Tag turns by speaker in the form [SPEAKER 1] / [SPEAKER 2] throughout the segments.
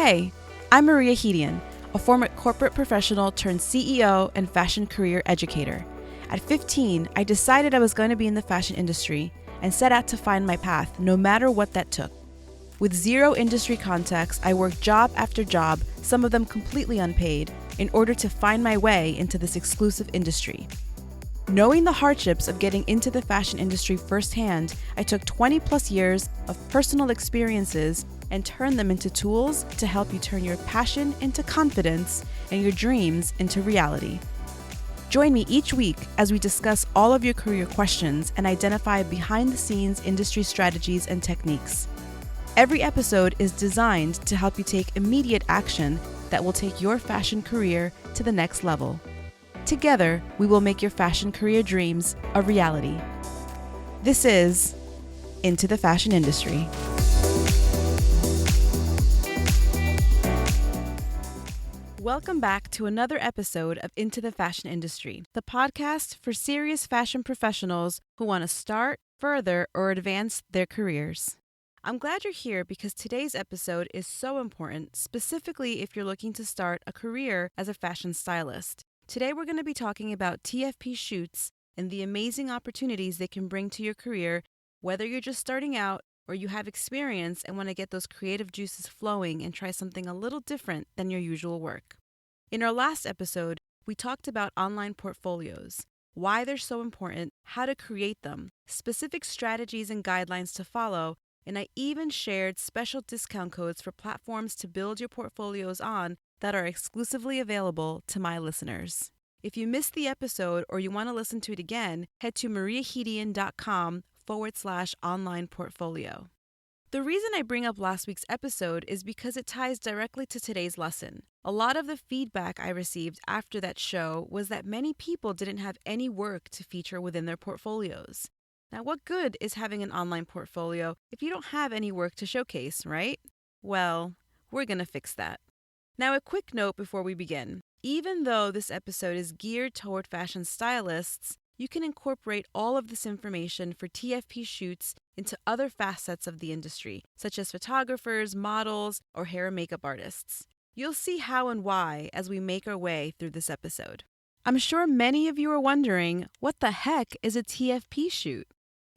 [SPEAKER 1] Hey, I'm Maria Hedian, a former corporate professional turned CEO and fashion career educator. At 15, I decided I was going to be in the fashion industry and set out to find my path, no matter what that took. With zero industry contacts, I worked job after job, some of them completely unpaid, in order to find my way into this exclusive industry. Knowing the hardships of getting into the fashion industry firsthand, I took 20 plus years of personal experiences and turned them into tools to help you turn your passion into confidence and your dreams into reality. Join me each week as we discuss all of your career questions and identify behind-the-scenes industry strategies and techniques. Every episode is designed to help you take immediate action that will take your fashion career to the next level. Together, we will make your fashion career dreams a reality. This is Into the Fashion Industry. Welcome back to another episode of Into the Fashion Industry, the podcast for serious fashion professionals who want to start, further, or advance their careers. I'm glad you're here because today's episode is so important, specifically if you're looking to start a career as a fashion stylist. Today we're going to be talking about TFP shoots and the amazing opportunities they can bring to your career, whether you're just starting out or you have experience and want to get those creative juices flowing and try something a little different than your usual work. In our last episode, we talked about online portfolios, why they're so important, how to create them, specific strategies and guidelines to follow, and I even shared special discount codes for platforms to build your portfolios on that are exclusively available to my listeners. If you missed the episode or you want to listen to it again, head to mariahedian.com/online portfolio. The reason I bring up last week's episode is because it ties directly to today's lesson. A lot of the feedback I received after that show was that many people didn't have any work to feature within their portfolios. Now, what good is having an online portfolio if you don't have any work to showcase, right? Well, we're going to fix that. Now, a quick note before we begin. Even though this episode is geared toward fashion stylists, you can incorporate all of this information for TFP shoots into other facets of the industry, such as photographers, models, or hair and makeup artists. You'll see how and why as we make our way through this episode. I'm sure many of you are wondering, what the heck is a TFP shoot?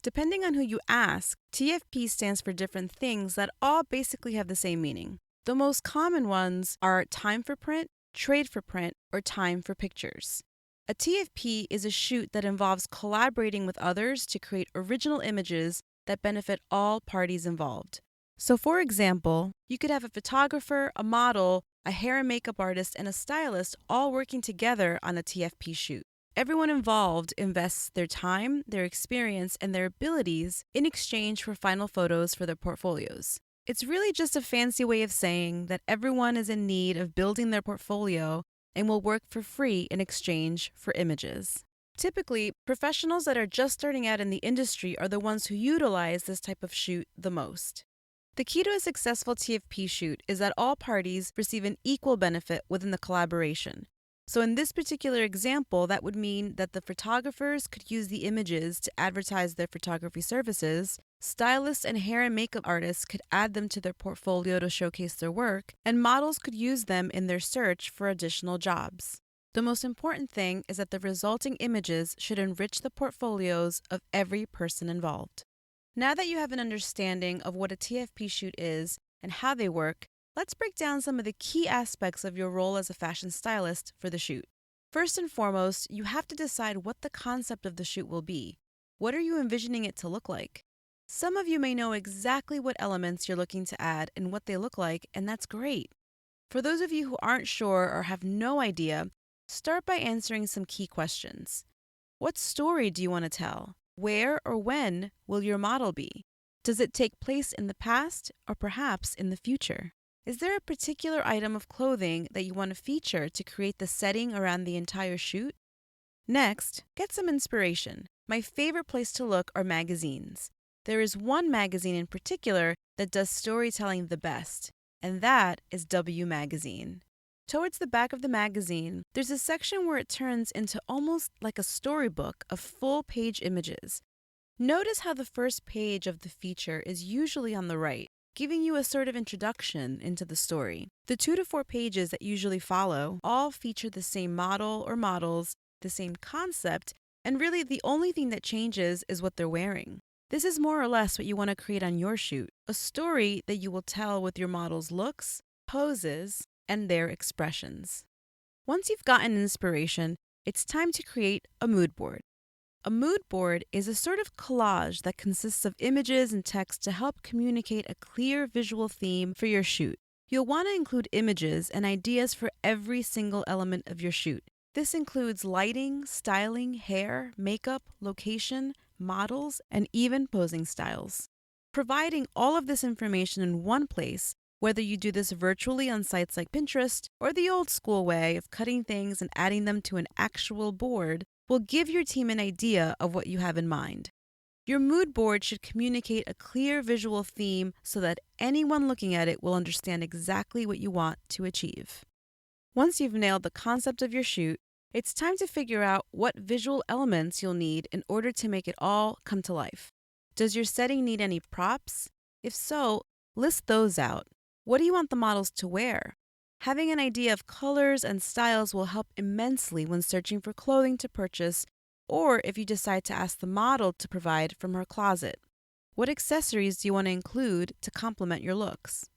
[SPEAKER 1] Depending on who you ask, TFP stands for different things that all basically have the same meaning. The most common ones are time for print, trade for print, or time for pictures. A TFP is a shoot that involves collaborating with others to create original images that benefit all parties involved. So for example, you could have a photographer, a model, a hair and makeup artist, and a stylist all working together on a TFP shoot. Everyone involved invests their time, their experience, and their abilities in exchange for final photos for their portfolios. It's really just a fancy way of saying that everyone is in need of building their portfolio and will work for free in exchange for images. Typically, professionals that are just starting out in the industry are the ones who utilize this type of shoot the most. The key to a successful TFP shoot is that all parties receive an equal benefit within the collaboration. So in this particular example, that would mean that the photographers could use the images to advertise their photography services, stylists and hair and makeup artists could add them to their portfolio to showcase their work, and models could use them in their search for additional jobs. The most important thing is that the resulting images should enrich the portfolios of every person involved. Now that you have an understanding of what a TFP shoot is and how they work, let's break down some of the key aspects of your role as a fashion stylist for the shoot. First and foremost, you have to decide what the concept of the shoot will be. What are you envisioning it to look like? Some of you may know exactly what elements you're looking to add and what they look like, and that's great. For those of you who aren't sure or have no idea, start by answering some key questions. What story do you want to tell? Where or when will your model be? Does it take place in the past or perhaps in the future? Is there a particular item of clothing that you want to feature to create the setting around the entire shoot? Next, get some inspiration. My favorite place to look are magazines. There is one magazine in particular that does storytelling the best, and that is W Magazine. Towards the back of the magazine, there's a section where it turns into almost like a storybook of full-page images. Notice how the first page of the feature is usually on the right. giving you a sort of introduction into the story. The 2 to 4 pages that usually follow all feature the same model or models, the same concept, and really the only thing that changes is what they're wearing. This is more or less what you want to create on your shoot, a story that you will tell with your model's looks, poses, and their expressions. Once you've gotten inspiration, it's time to create a mood board. A mood board is a sort of collage that consists of images and text to help communicate a clear visual theme for your shoot. You'll want to include images and ideas for every single element of your shoot. This includes lighting, styling, hair, makeup, location, models, and even posing styles. Providing all of this information in one place, whether you do this virtually on sites like Pinterest or the old school way of cutting things and adding them to an actual board, will give your team an idea of what you have in mind. Your mood board should communicate a clear visual theme so that anyone looking at it will understand exactly what you want to achieve. Once you've nailed the concept of your shoot, it's time to figure out what visual elements you'll need in order to make it all come to life. Does your setting need any props? If so, list those out. What do you want the models to wear? Having an idea of colors and styles will help immensely when searching for clothing to purchase, or if you decide to ask the model to provide from her closet. What accessories do you want to include to complement your looks?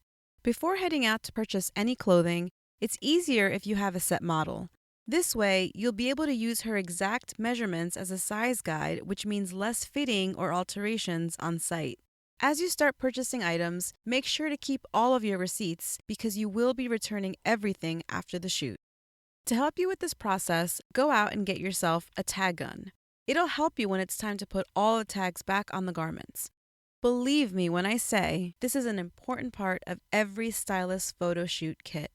[SPEAKER 1] Before heading out to purchase any clothing, it's easier if you have a set model. This way, you'll be able to use her exact measurements as a size guide, which means less fitting or alterations on site. As you start purchasing items, make sure to keep all of your receipts because you will be returning everything after the shoot. To help you with this process, go out and get yourself a tag gun. It'll help you when it's time to put all the tags back on the garments. Believe me when I say this is an important part of every stylist photo shoot kit.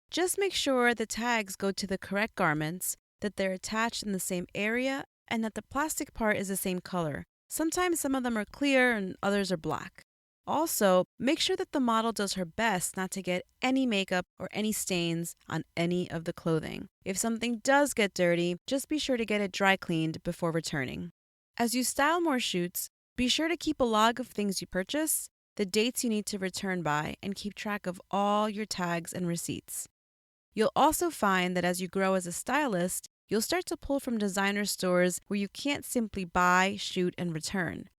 [SPEAKER 1] Just make sure the tags go to the correct garments, that they're attached in the same area, and that the plastic part is the same color. Sometimes some of them are clear and others are black. Also, make sure that the model does her best not to get any makeup or any stains on any of the clothing. If something does get dirty, just be sure to get it dry cleaned before returning. As you style more shoots, be sure to keep a log of things you purchase, the dates you need to return by, and keep track of all your tags and receipts. You'll also find that as you grow as a stylist, you'll start to pull from designer stores where you can't simply buy, shoot, and return.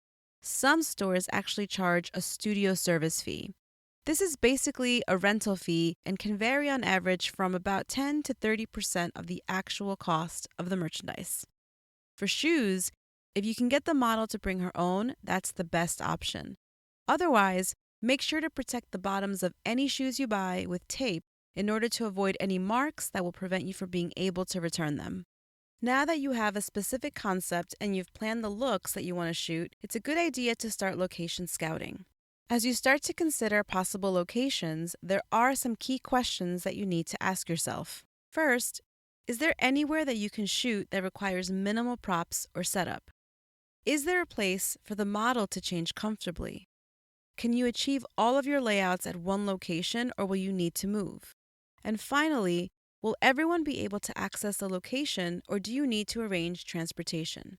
[SPEAKER 1] Some stores actually charge a studio service fee. This is basically a rental fee and can vary on average from about 10 to 30% of the actual cost of the merchandise. For shoes, if you can get the model to bring her own, that's the best option. Otherwise, make sure to protect the bottoms of any shoes you buy with tape in order to avoid any marks that will prevent you from being able to return them. Now that you have a specific concept and you've planned the looks that you want to shoot, it's a good idea to start location scouting. As you start to consider possible locations, there are some key questions that you need to ask yourself. First, is there anywhere that you can shoot that requires minimal props or setup? Is there a place for the model to change comfortably? Can you achieve all of your layouts at one location, or will you need to move? And finally, will everyone be able to access the location, or do you need to arrange transportation?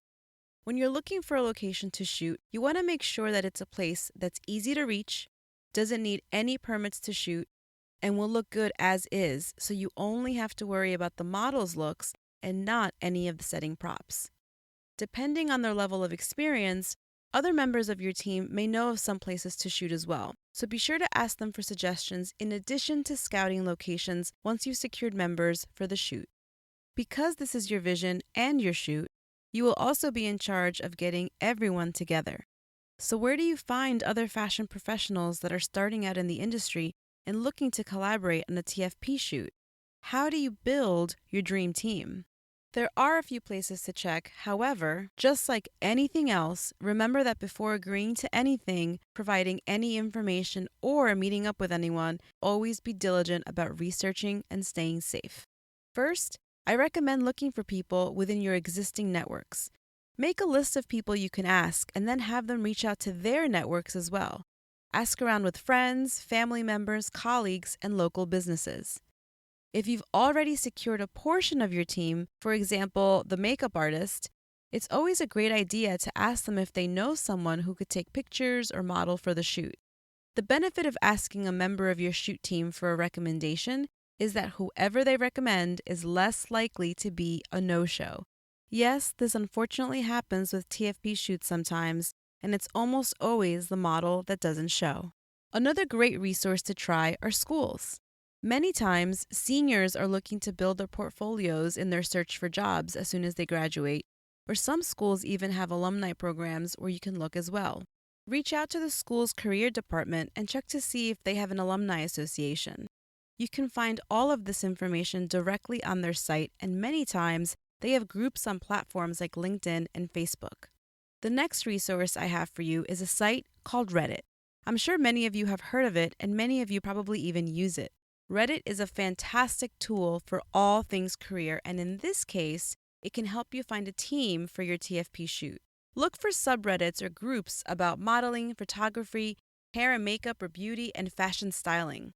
[SPEAKER 1] When you're looking for a location to shoot, you want to make sure that it's a place that's easy to reach, doesn't need any permits to shoot, and will look good as is, so you only have to worry about the model's looks and not any of the setting props. Depending on their level of experience, other members of your team may know of some places to shoot as well, so be sure to ask them for suggestions in addition to scouting locations once you've secured members for the shoot. Because this is your vision and your shoot, you will also be in charge of getting everyone together. So where do you find other fashion professionals that are starting out in the industry and looking to collaborate on a TFP shoot? How do you build your dream team? There are a few places to check. However, just like anything else, remember that before agreeing to anything, providing any information, or meeting up with anyone, always be diligent about researching and staying safe. First, I recommend looking for people within your existing networks. Make a list of people you can ask and then have them reach out to their networks as well. Ask around with friends, family members, colleagues, and local businesses. If you've already secured a portion of your team, for example, the makeup artist, it's always a great idea to ask them if they know someone who could take pictures or model for the shoot. The benefit of asking a member of your shoot team for a recommendation is that whoever they recommend is less likely to be a no-show. Yes, this unfortunately happens with TFP shoots sometimes, and it's almost always the model that doesn't show. Another great resource to try are schools. Many times, seniors are looking to build their portfolios in their search for jobs as soon as they graduate, or some schools even have alumni programs where you can look as well. Reach out to the school's career department and check to see if they have an alumni association. You can find all of this information directly on their site, and many times they have groups on platforms like LinkedIn and Facebook. The next resource I have for you is a site called Reddit. I'm sure many of you have heard of it, and many of you probably even use it. Reddit is a fantastic tool for all things career, and in this case, it can help you find a team for your TFP shoot. Look for subreddits or groups about modeling, photography, hair and makeup or beauty, and fashion styling.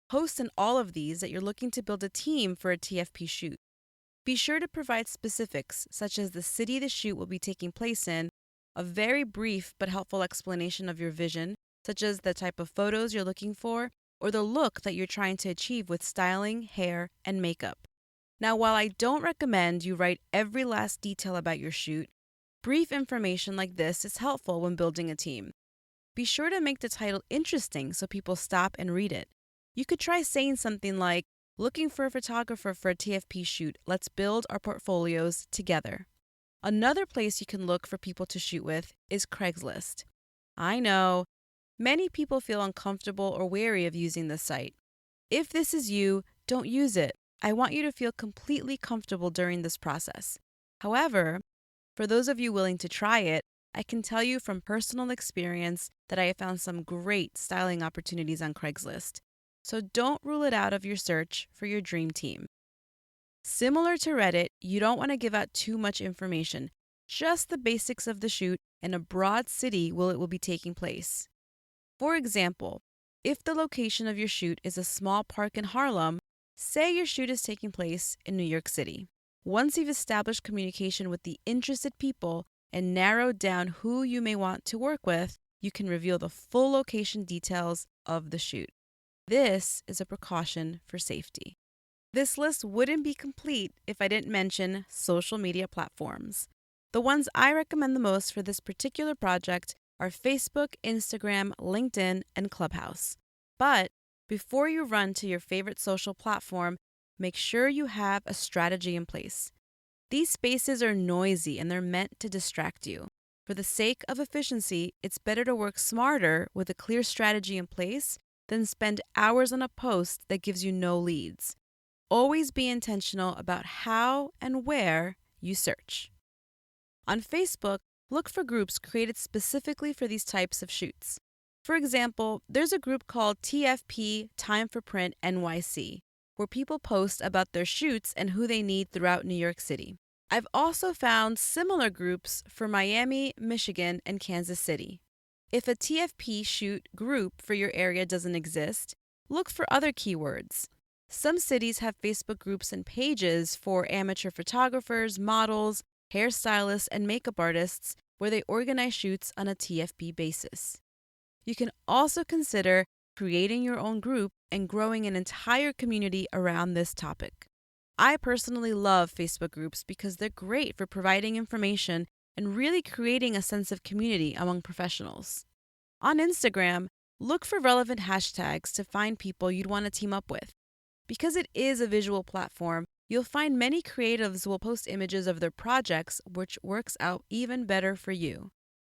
[SPEAKER 1] Post in all of these that you're looking to build a team for a TFP shoot. Be sure to provide specifics such as the city the shoot will be taking place in, a very brief but helpful explanation of your vision, such as the type of photos you're looking for, or the look that you're trying to achieve with styling, hair, and makeup. Now, while I don't recommend you write every last detail about your shoot, brief information like this is helpful when building a team. Be sure to make the title interesting so people stop and read it. You could try saying something like, "Looking for a photographer for a TFP shoot. Let's build our portfolios together." Another place you can look for people to shoot with is Craigslist. I know, many people feel uncomfortable or wary of using this site. If this is you, don't use it. I want you to feel completely comfortable during this process. However, for those of you willing to try it, I can tell you from personal experience that I have found some great styling opportunities on Craigslist. So don't rule it out of your search for your dream team. Similar to Reddit, you don't want to give out too much information, just the basics of the shoot and a broad city where it will be taking place. For example, if the location of your shoot is a small park in Harlem, say your shoot is taking place in New York City. Once you've established communication with the interested people and narrowed down who you may want to work with, you can reveal the full location details of the shoot. This is a precaution for safety. This list wouldn't be complete if I didn't mention social media platforms. The ones I recommend the most for this particular project are Facebook, Instagram, LinkedIn, and Clubhouse. But before you run to your favorite social platform, make sure you have a strategy in place. These spaces are noisy and they're meant to distract you. For the sake of efficiency, it's better to work smarter with a clear strategy in place than spend hours on a post that gives you no leads. Always be intentional about how and where you search. On Facebook, look for groups created specifically for these types of shoots. For example, there's a group called TFP Time for Print NYC, where people post about their shoots and who they need throughout New York City. I've also found similar groups for Miami, Michigan, and Kansas City. If a TFP shoot group for your area doesn't exist, look for other keywords. Some cities have Facebook groups and pages for amateur photographers, models, hairstylists, and makeup artists where they organize shoots on a TFP basis. You can also consider creating your own group and growing an entire community around this topic. I personally love Facebook groups because they're great for providing information and really creating a sense of community among professionals. On Instagram, look for relevant hashtags to find people you'd want to team up with. Because it is a visual platform, you'll find many creatives will post images of their projects, which works out even better for you.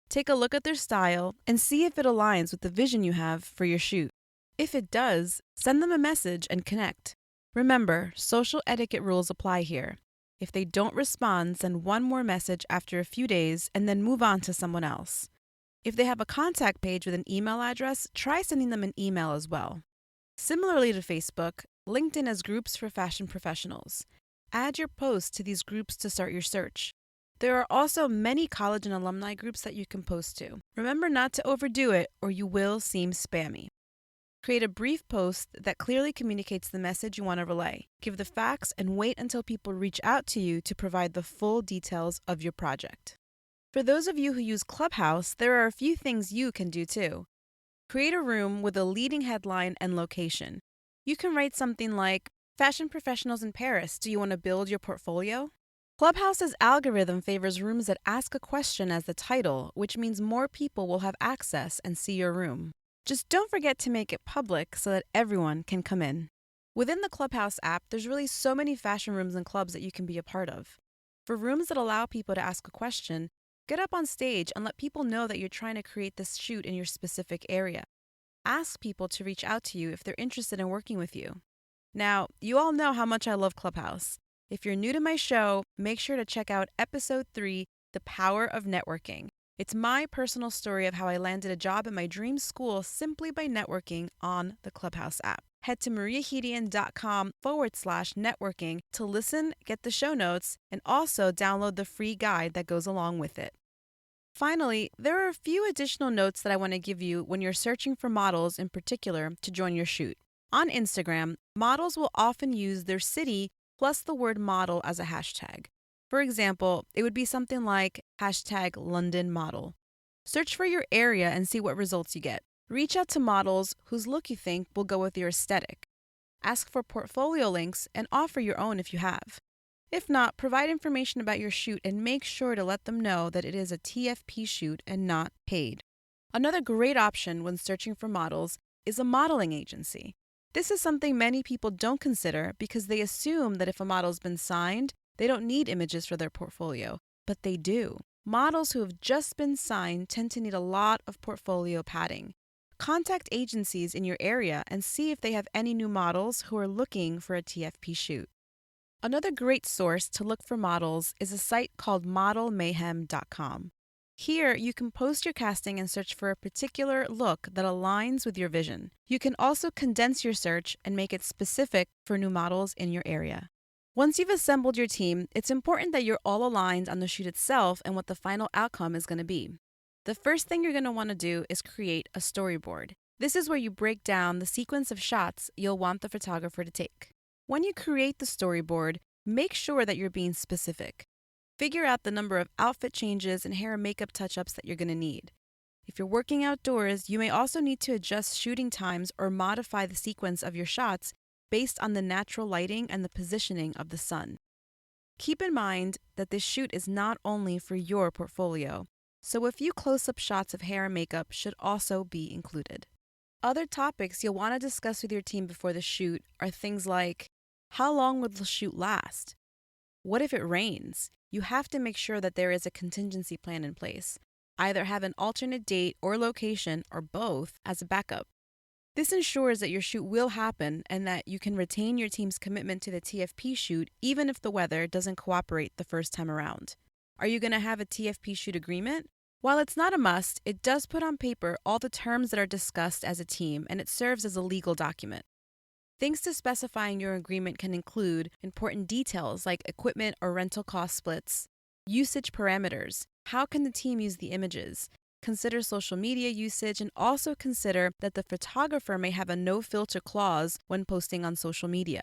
[SPEAKER 1] Take a look at their style and see if it aligns with the vision you have for your shoot. If it does, send them a message and connect. Remember, social etiquette rules apply here. If they don't respond, send one more message after a few days and then move on to someone else. If they have a contact page with an email address, try sending them an email as well. Similarly to Facebook, LinkedIn has groups for fashion professionals. Add your posts to these groups to start your search. There are also many college and alumni groups that you can post to. Remember not to overdo it or you will seem spammy. Create a brief post that clearly communicates the message you want to relay. Give the facts and wait until people reach out to you to provide the full details of your project. For those of you who use Clubhouse, there are a few things you can do too. Create a room with a leading headline and location. You can write something like, Fashion professionals in Paris, do you want to build your portfolio? Clubhouse's algorithm favors rooms that ask a question as the title, which means more people will have access and see your room. Just don't forget to make it public so that everyone can come in. Within the Clubhouse app, there's really so many fashion rooms and clubs that you can be a part of. For rooms that allow people to ask a question, get up on stage and let people know that you're trying to create this shoot in your specific area. Ask people to reach out to you if they're interested in working with you. Now, you all know how much I love Clubhouse. If you're new to my show, make sure to check out episode 3, The Power of Networking. It's my personal story of how I landed a job at my dream school simply by networking on the Clubhouse app. Head to mariahedian.com/networking to listen, get the show notes, and also download the free guide that goes along with it. Finally, there are a few additional notes that I want to give you when you're searching for models in particular to join your shoot. On Instagram, models will often use their city plus the word model as a hashtag. For example, it would be something like #LondonModel. Search for your area and see what results you get. Reach out to models whose look you think will go with your aesthetic. Ask for portfolio links and offer your own if you have. If not, provide information about your shoot and make sure to let them know that it is a TFP shoot and not paid. Another great option when searching for models is a modeling agency. This is something many people don't consider because they assume that if a model's been signed, they don't need images for their portfolio, but they do. Models who have just been signed tend to need a lot of portfolio padding. Contact agencies in your area and see if they have any new models who are looking for a TFP shoot. Another great source to look for models is a site called modelmayhem.com. Here, you can post your casting and search for a particular look that aligns with your vision. You can also condense your search and make it specific for new models in your area. Once you've assembled your team, it's important that you're all aligned on the shoot itself and what the final outcome is going to be. The first thing you're going to want to do is create a storyboard. This is where you break down the sequence of shots you'll want the photographer to take. When you create the storyboard, make sure that you're being specific. Figure out the number of outfit changes and hair and makeup touch-ups that you're going to need. If you're working outdoors, you may also need to adjust shooting times or modify the sequence of your shots based on the natural lighting and the positioning of the sun. Keep in mind that this shoot is not only for your portfolio, so a few close-up shots of hair and makeup should also be included. Other topics you'll want to discuss with your team before the shoot are things like, how long will the shoot last? What if it rains? You have to make sure that there is a contingency plan in place. Either have an alternate date or location or both as a backup. This ensures that your shoot will happen and that you can retain your team's commitment to the TFP shoot even if the weather doesn't cooperate the first time around. Are you going to have a TFP shoot agreement? While it's not a must, it does put on paper all the terms that are discussed as a team and it serves as a legal document. Things to specifying your agreement can include important details like equipment or rental cost splits, usage parameters, how can the team use the images, consider social media usage, and also consider that the photographer may have a no-filter clause when posting on social media.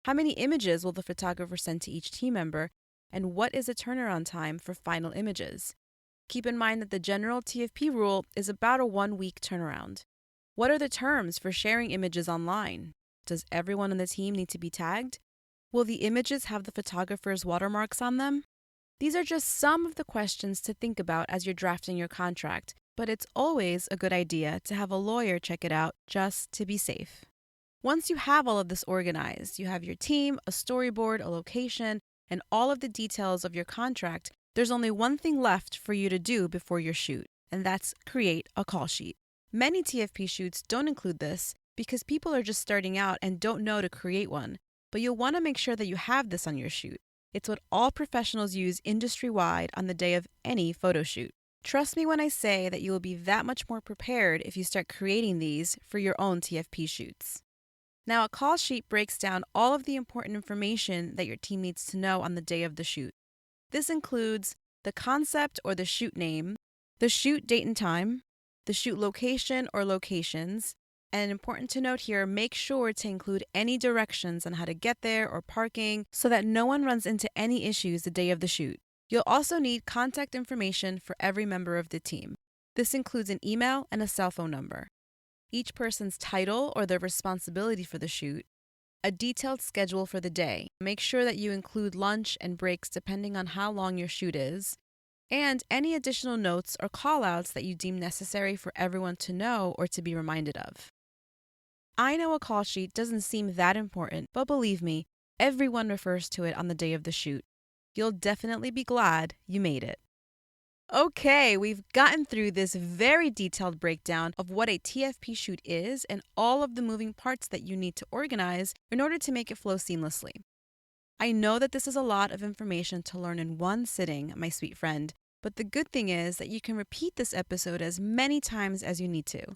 [SPEAKER 1] How many images will the photographer send to each team member, and what is the turnaround time for final images? Keep in mind that the general TFP rule is about a 1-week turnaround. What are the terms for sharing images online? Does everyone on the team need to be tagged? Will the images have the photographer's watermarks on them? These are just some of the questions to think about as you're drafting your contract, but it's always a good idea to have a lawyer check it out just to be safe. Once you have all of this organized, you have your team, a storyboard, a location, and all of the details of your contract, there's only one thing left for you to do before your shoot, and that's create a call sheet. Many TFP shoots don't include this because people are just starting out and don't know to create one, but you'll want to make sure that you have this on your shoot. It's what all professionals use industry-wide on the day of any photo shoot. Trust me when I say that you will be that much more prepared if you start creating these for your own TFP shoots. Now, a call sheet breaks down all of the important information that your team needs to know on the day of the shoot. This includes the concept or the shoot name, the shoot date and time, the shoot location or locations, and important to note here, make sure to include any directions on how to get there or parking so that no one runs into any issues the day of the shoot. You'll also need contact information for every member of the team. This includes an email and a cell phone number. each person's title or their responsibility for the shoot, a detailed schedule for the day. Make sure that you include lunch and breaks depending on how long your shoot is, and any additional notes or callouts that you deem necessary for everyone to know or to be reminded of. I know a call sheet doesn't seem that important, but believe me, everyone refers to it on the day of the shoot. You'll definitely be glad you made it. Okay, we've gotten through this very detailed breakdown of what a TFP shoot is and all of the moving parts that you need to organize in order to make it flow seamlessly. I know that this is a lot of information to learn in one sitting, my sweet friend, but the good thing is that you can repeat this episode as many times as you need to.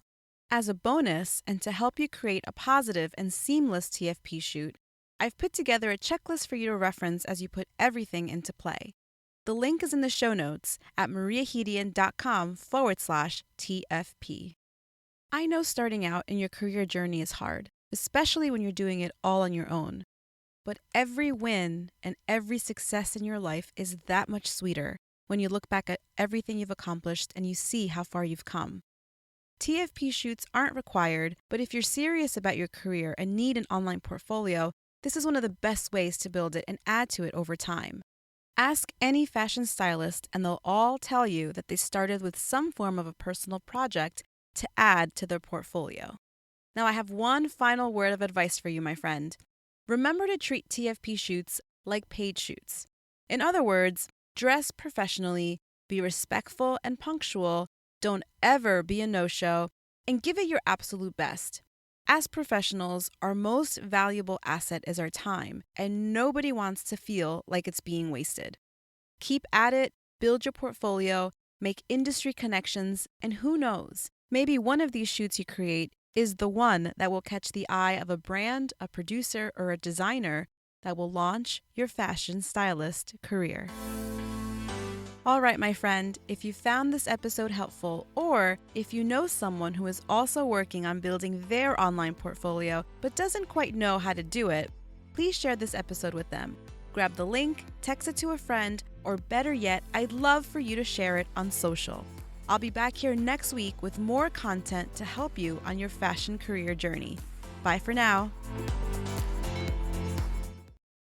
[SPEAKER 1] As a bonus, and to help you create a positive and seamless TFP shoot, I've put together a checklist for you to reference as you put everything into play. The link is in the show notes at mariahedian.com/TFP. I know starting out in your career journey is hard, especially when you're doing it all on your own. But every win and every success in your life is that much sweeter when you look back at everything you've accomplished and you see how far you've come. TFP shoots aren't required, but if you're serious about your career and need an online portfolio, this is one of the best ways to build it and add to it over time. Ask any fashion stylist and they'll all tell you that they started with some form of a personal project to add to their portfolio. Now I have one final word of advice for you, my friend. Remember to treat TFP shoots like paid shoots. In other words, dress professionally, be respectful and punctual, don't ever be a no-show, and give it your absolute best. As professionals, our most valuable asset is our time, and nobody wants to feel like it's being wasted. Keep at it, build your portfolio, make industry connections, and who knows, maybe one of these shoots you create is the one that will catch the eye of a brand, a producer, or a designer that will launch your fashion stylist career. All right, my friend, if you found this episode helpful, or if you know someone who is also working on building their online portfolio but doesn't quite know how to do it, please share this episode with them. Grab the link, text it to a friend, or better yet, I'd love for you to share it on social. I'll be back here next week with more content to help you on your fashion career journey. Bye for now.